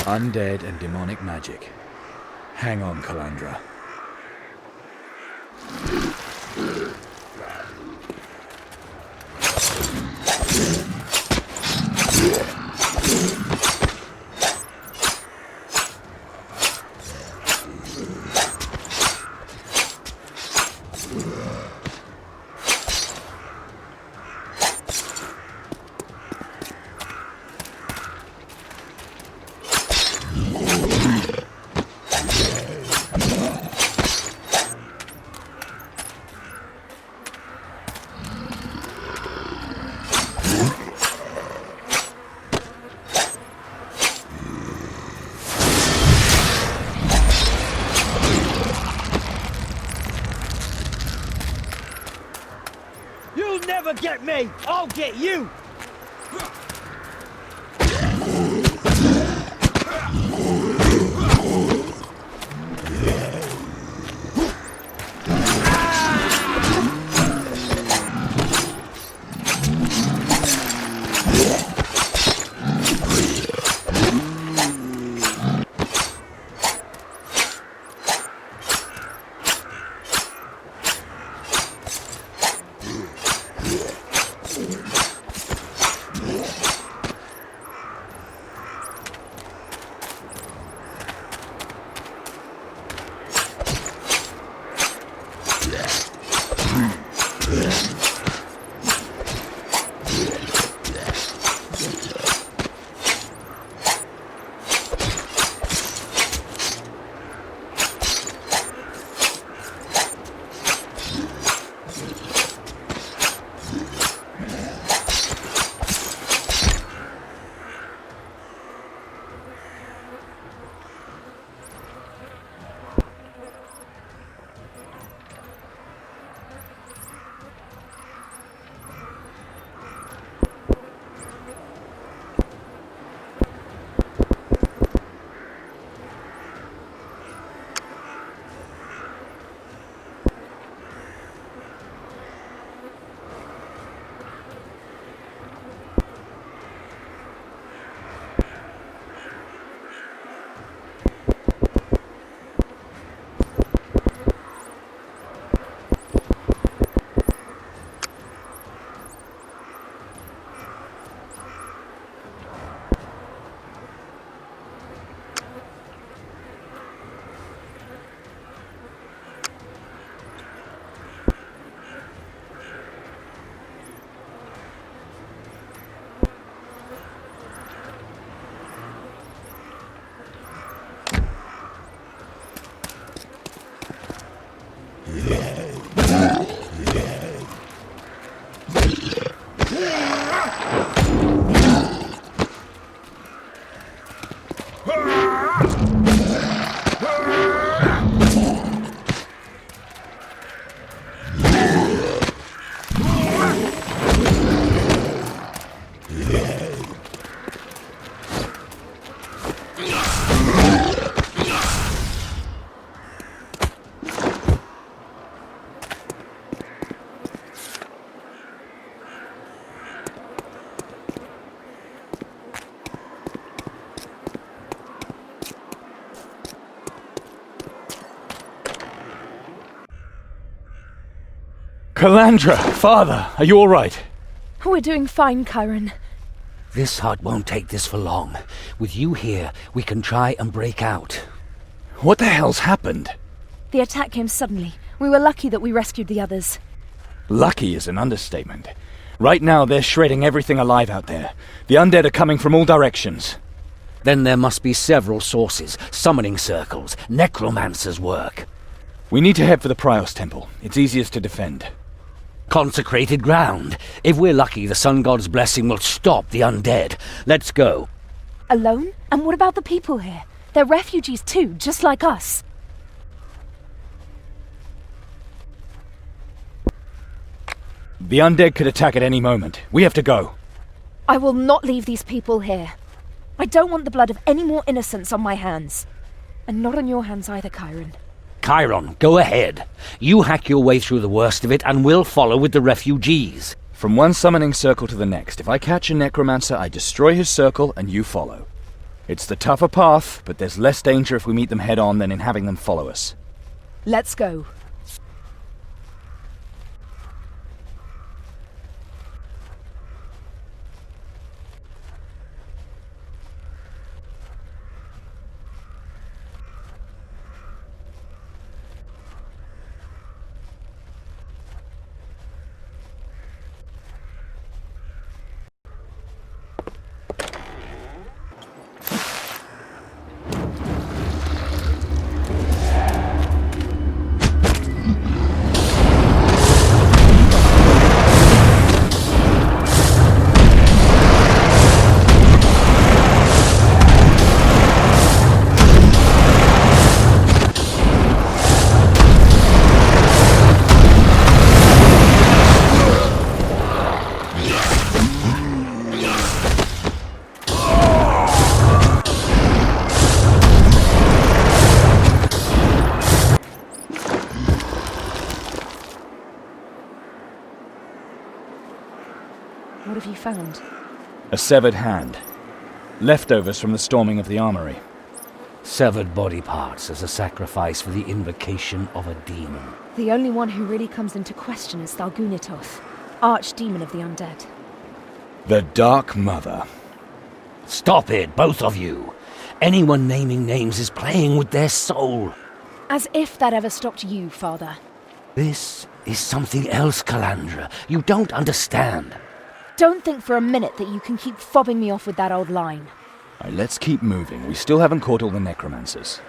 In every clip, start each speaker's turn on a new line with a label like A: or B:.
A: Undead and demonic magic. Hang on, Calandra.
B: You'll never get me! I'll get you!
A: Calandra! Father! Are you alright?
C: We're doing fine, Chiron.
D: This hut won't take this for long. With you here, we can try and break out.
A: What the hell's happened?
C: The attack came suddenly. We were lucky that we rescued the others.
A: Lucky is an understatement. Right now, they're shredding everything alive out there. The undead are coming from all directions.
D: Then there must be several sources, summoning circles, necromancers' work.
A: We need to head for the Prios Temple. It's easiest to defend.
D: Consecrated ground. If we're lucky, the Sun God's blessing will stop the undead. Let's go.
C: Alone? And what about the people here? They're refugees too, just like us.
A: The undead could attack at any moment. We have to go.
C: I will not leave these people here. I don't want the blood of any more innocents on my hands. And not on your hands either, Chiron.
D: Chiron, go ahead. You hack your way through the worst of it, and we'll follow with the refugees.
A: From one summoning circle to the next. If I catch a necromancer, I destroy his circle, and you follow. It's the tougher path, but there's less danger if we meet them head-on than in having them follow us.
C: Let's go. What have you found?
A: A severed hand. Leftovers from the storming of the armory.
D: Severed body parts as a sacrifice for the invocation of a demon.
C: The only one who really comes into question is Thalgunitoth, archdemon of the undead.
A: The Dark Mother.
D: Stop it, both of you! Anyone naming names is playing with their soul.
C: As if that ever stopped you, Father.
D: This is something else, Calandra. You don't understand.
C: Don't think for a minute that you can keep fobbing me off with that old line.
A: All right, let's keep moving. We still haven't caught all the necromancers.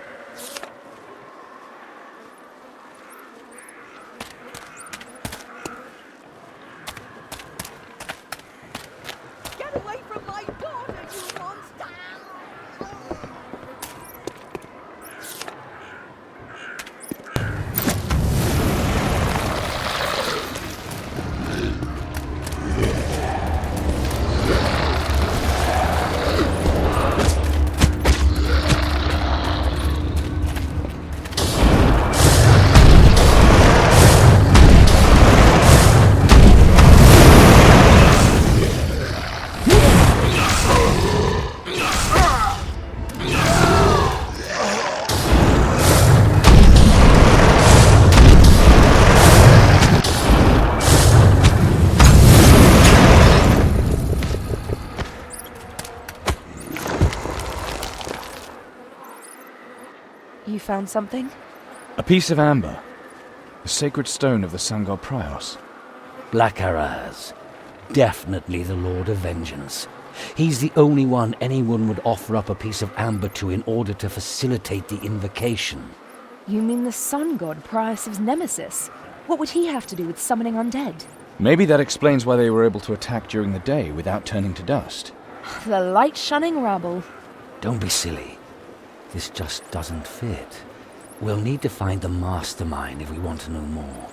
B: Get away from my daughter, you monster!
C: You found something?
A: A piece of amber. The sacred stone of the sun god Prios.
D: Black Araz. Definitely the Lord of Vengeance. He's the only one anyone would offer up a piece of amber to in order to facilitate the invocation.
C: You mean the sun god, Prios's nemesis? What would he have to do with summoning undead?
A: Maybe that explains why they were able to attack during the day without turning to dust.
C: The light-shunning rabble.
D: Don't be silly. This just doesn't fit. We'll need to find the mastermind if we want to know more.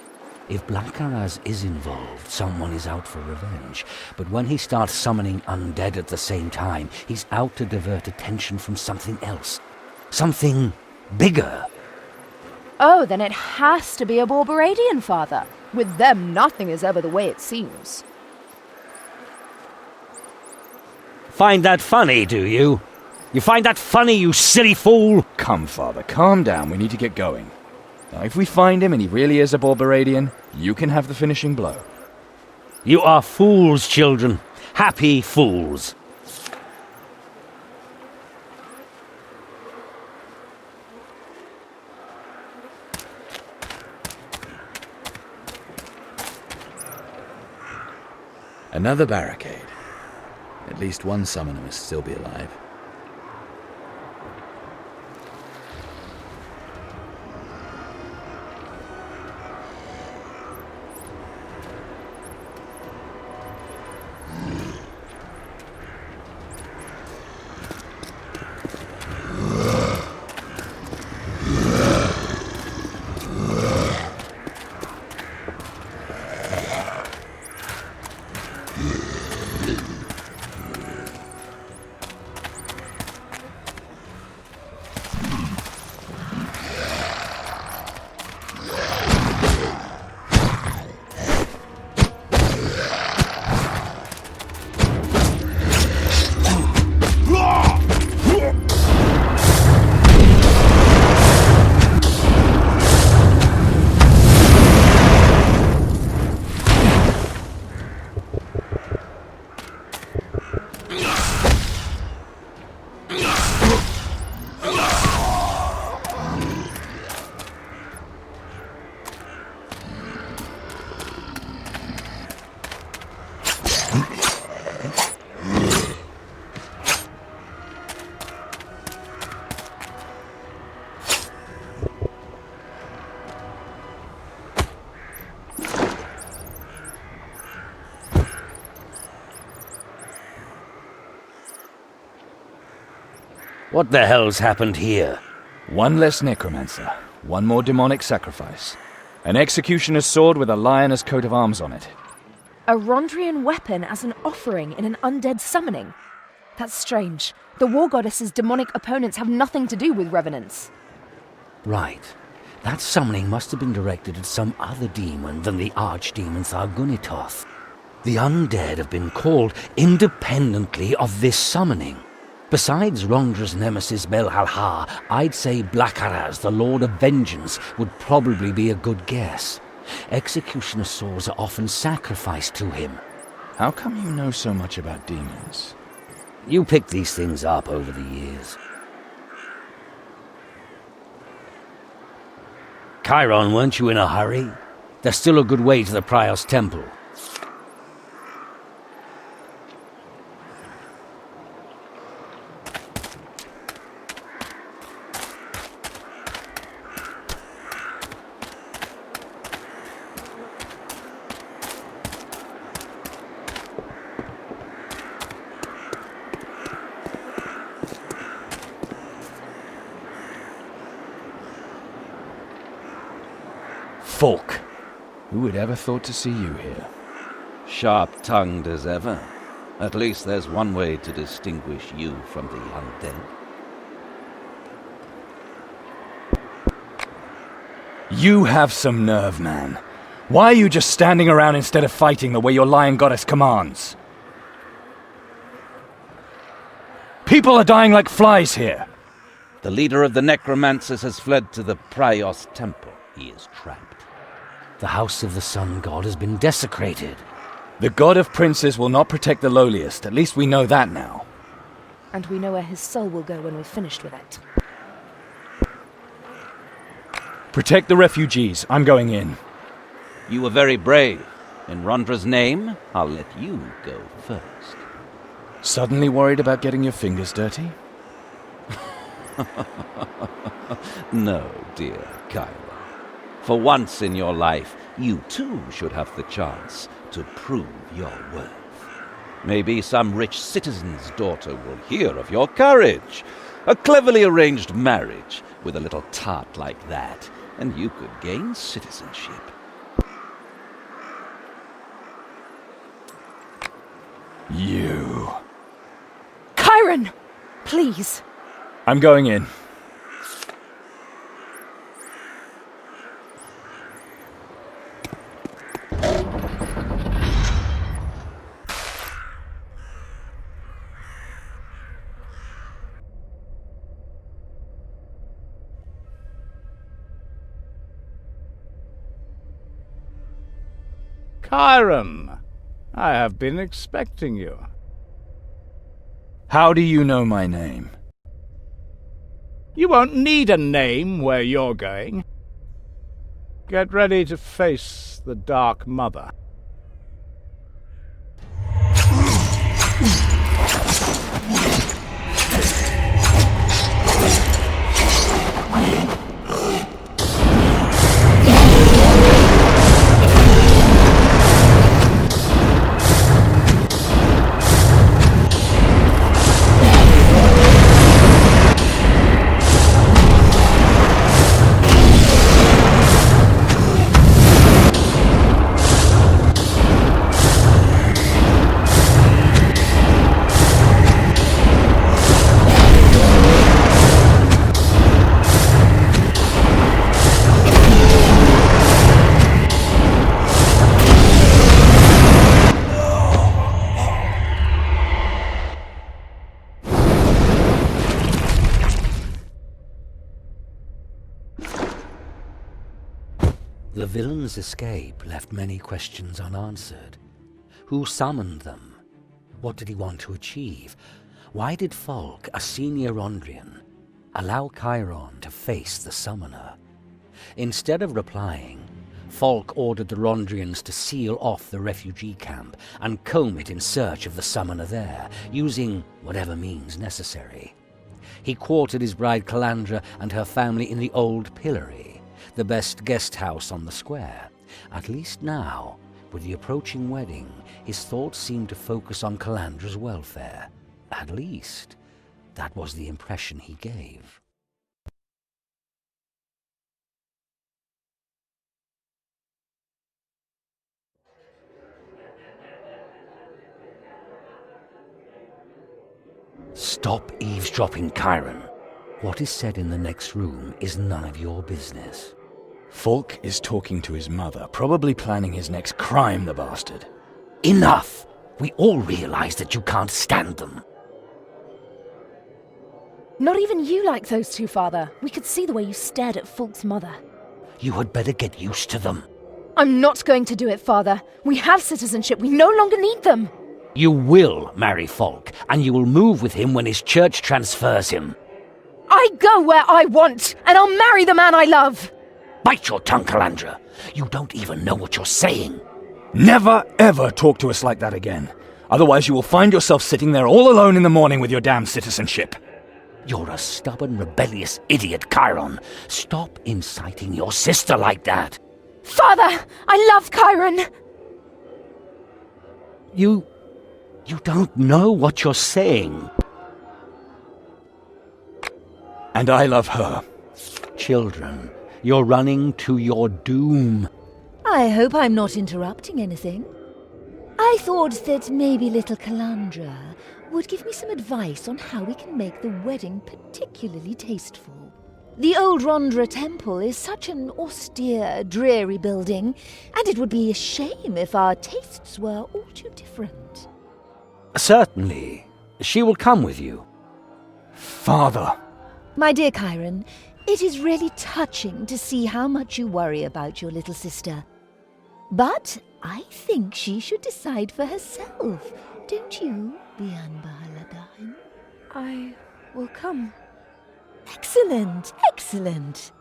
D: If Black Araz is involved, someone is out for revenge. But when he starts summoning undead at the same time, he's out to divert attention from something else. Something bigger.
C: Oh, then it has to be a Borberadian, Father. With them, nothing is ever the way it seems.
D: Find that funny, do you? You find that funny, you silly fool?
A: Come, Father, calm down. We need to get going. Now, if we find him and he really is a Borberadian, you can have the finishing blow.
D: You are fools, children. Happy fools.
E: Another barricade. At least one summoner must still be alive.
D: What the hell's happened here?
A: One less necromancer, one more demonic sacrifice. An executioner's sword with a lioness coat of arms on it.
C: A Rondrian weapon as an offering in an undead summoning? That's strange. The war goddess's demonic opponents have nothing to do with revenants.
D: Right. That summoning must have been directed at some other demon than the archdemon Thargunitoth. The undead have been called independently of this summoning. Besides Rondra's nemesis Belhalha, I'd say Blackaraz, the Lord of Vengeance, would probably be a good guess. Executioner swords are often sacrificed to him.
A: How come you know so much about demons?
D: You picked these things up over the years. Chiron, weren't you in a hurry? There's still a good way to the Prior's temple.
A: Falk. Who would ever thought to see you here?
F: Sharp-tongued as ever. At least there's one way to distinguish you from the undead.
A: You have some nerve, man. Why are you just standing around instead of fighting the way your lion goddess commands? People are dying like flies here.
F: The leader of the necromancers has fled to the Prior's temple. He is trapped.
D: The house of the sun god has been desecrated.
A: The god of princes will not protect the lowliest. At least we know that now.
C: And we know where his soul will go when we're finished with it.
A: Protect the refugees. I'm going in.
F: You were very brave. In Rondra's name, I'll let you go first.
A: Suddenly worried about getting your fingers dirty?
F: No, dear Kyla. For once in your life, you too should have the chance to prove your worth. Maybe some rich citizen's daughter will hear of your courage. A cleverly arranged marriage with a little tart like that, and you could gain citizenship.
A: You.
C: Chiron! Please!
A: I'm going in.
G: Chiron, I have been expecting you.
A: How do you know my name?
G: You won't need a name where you're going. Get ready to face the Dark Mother.
D: The villain's escape left many questions unanswered. Who summoned them? What did he want to achieve? Why did Falk, a senior Rondrian, allow Chiron to face the summoner? Instead of replying, Falk ordered the Rondrians to seal off the refugee camp and comb it in search of the summoner there, using whatever means necessary. He quartered his bride Calandra and her family in the Old Pillory, the best guest house on the square. At least now, with the approaching wedding, his thoughts seemed to focus on Calandra's welfare. At least, that was the impression he gave. Stop eavesdropping, Chiron. What is said in the next room is none of your business.
A: Falk is talking to his mother, probably planning his next crime, the bastard.
D: Enough! We all realize that you can't stand them.
C: Not even you like those two, Father. We could see the way you stared at Falk's mother.
D: You had better get used to them.
C: I'm not going to do it, Father. We have citizenship. We no longer need them.
D: You will marry Falk, and you will move with him when his church transfers him.
C: I go where I want, and I'll marry the man I love.
D: Bite your tongue, Calandra. You don't even know what you're saying.
A: Never, ever talk to us like that again. Otherwise you will find yourself sitting there all alone in the morning with your damn citizenship.
D: You're a stubborn, rebellious idiot, Chiron. Stop inciting your sister like that.
C: Father, I love Chiron.
D: You don't know what you're saying.
A: And I love her.
D: Children, you're running to your doom.
H: I hope I'm not interrupting anything. I thought that maybe little Calandra would give me some advice on how we can make the wedding particularly tasteful. The old Rondra temple is such an austere, dreary building, and it would be a shame if our tastes were all too different.
D: Certainly. She will come with you.
A: Father.
H: My dear Chiron, it is really touching to see how much you worry about your little sister. But I think she should decide for herself, don't you, Bian Bahaladine?
C: I will come.
H: Excellent, excellent.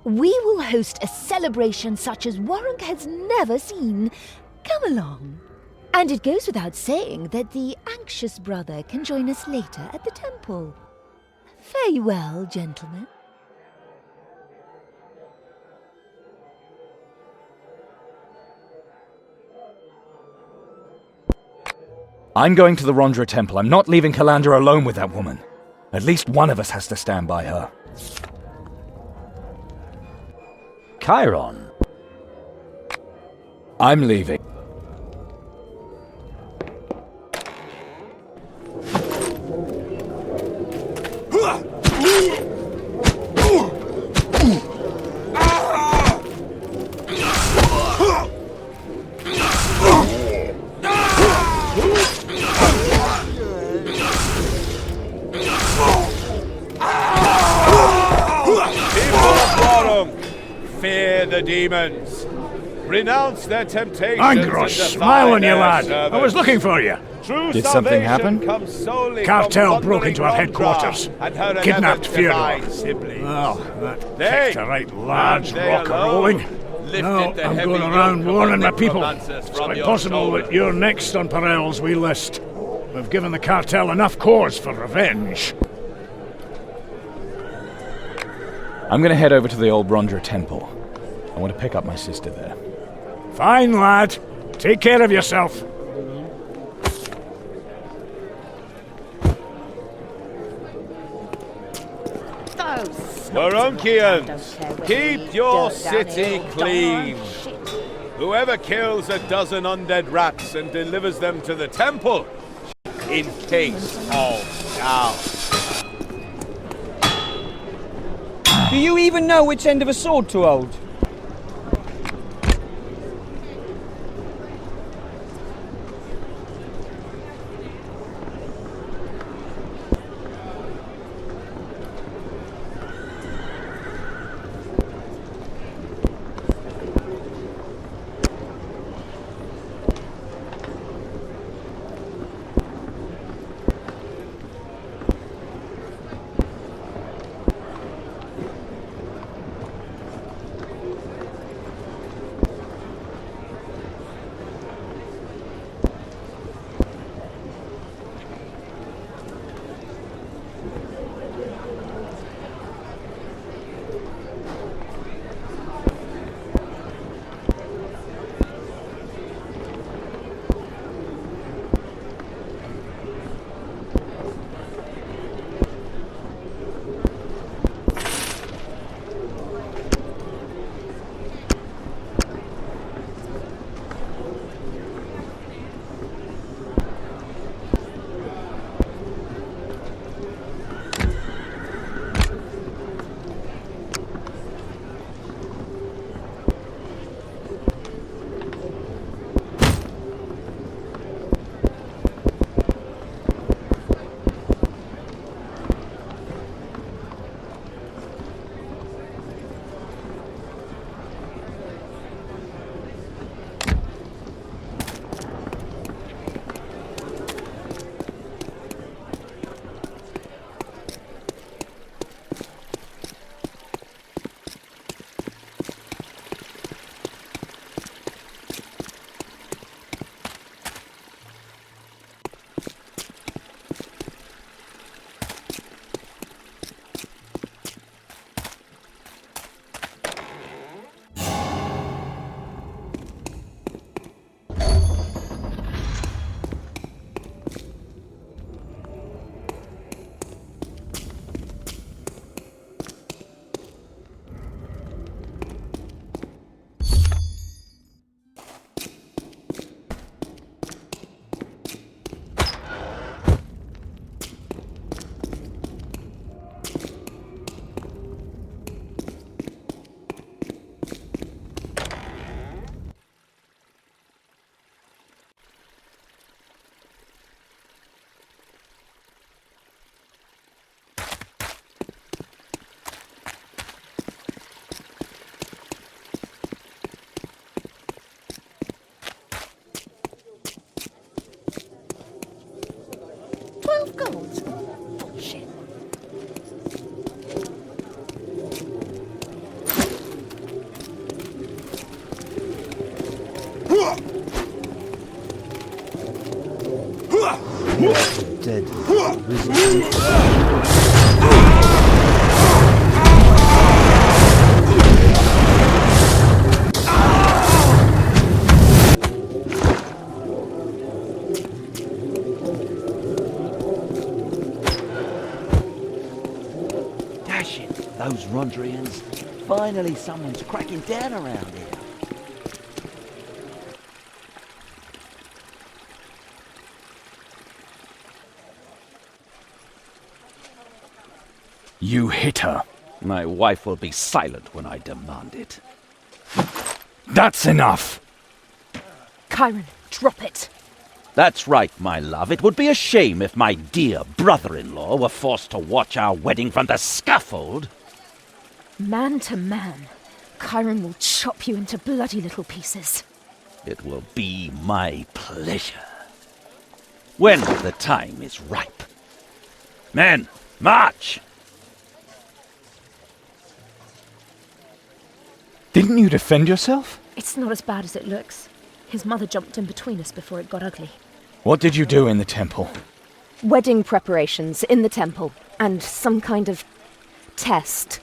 H: We will host a celebration such as Warunk has never seen. Come along. And it goes without saying that the anxious brother can join us later at the temple. Fare you well, gentlemen.
A: I'm going to the Rondra temple. I'm not leaving Calandra alone with that woman. At least one of us has to stand by her.
D: Chiron.
A: I'm leaving.
I: Fear the demons. Renounce their temptations.
G: Angros, smile on you, lad. I was looking for you.
I: True
A: Did something happen?
I: comes solely
G: Cartel
I: from
G: broke into our
I: wandering
G: headquarters.
I: Rondra and her
G: Kidnapped
I: 11
G: Theodore.
I: divine siblings.
G: Oh, that
I: They,
G: picked a right large
I: and they
G: rock
I: alone,
G: rolling.
I: lifted
G: No,
I: the
G: I'm
I: heavy
G: going
I: yoke
G: around
I: of
G: warning
I: the
G: my people.
I: necromancers
G: It's
I: from
G: quite
I: your
G: possible that
I: shoulders.
G: you're next on Perel's wee list. We've given the cartel enough cause for revenge.
A: I'm gonna head over to the old Rondra temple. I want to pick up my sister there.
G: Fine, lad. Take care of yourself.
I: Warunkians, keep your city clean. Whoever kills a dozen undead rats and delivers them to the temple, in case of doubt.
J: Do you even know which end of a sword to hold?
F: Dash it, those Rondrians. Finally someone's cracking down around here.
A: You hit her.
F: My wife will be silent when I demand it.
A: That's enough!
C: Chiron, drop it.
F: That's right, my love. It would be a shame if my dear brother-in-law were forced to watch our wedding from the scaffold.
C: Man to man, Chiron will chop you into bloody little pieces.
F: It will be my pleasure. When the time is ripe. Men, march!
A: Didn't you defend yourself?
C: It's not as bad as it looks. His mother jumped in between us before it got ugly.
A: What did you do in the temple?
C: Wedding preparations in the temple, and some kind of test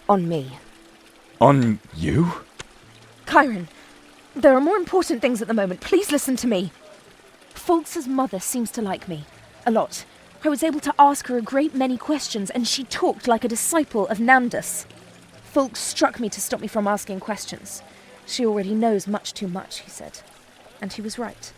C: on me.
A: On you?
C: Chiron, there are more important things at the moment. Please listen to me. Fulks' mother seems to like me. A lot. I was able to ask her a great many questions, and she talked like a disciple of Nandus. Fulks struck me to stop me from asking questions. She already knows much too much, he said. And he was right.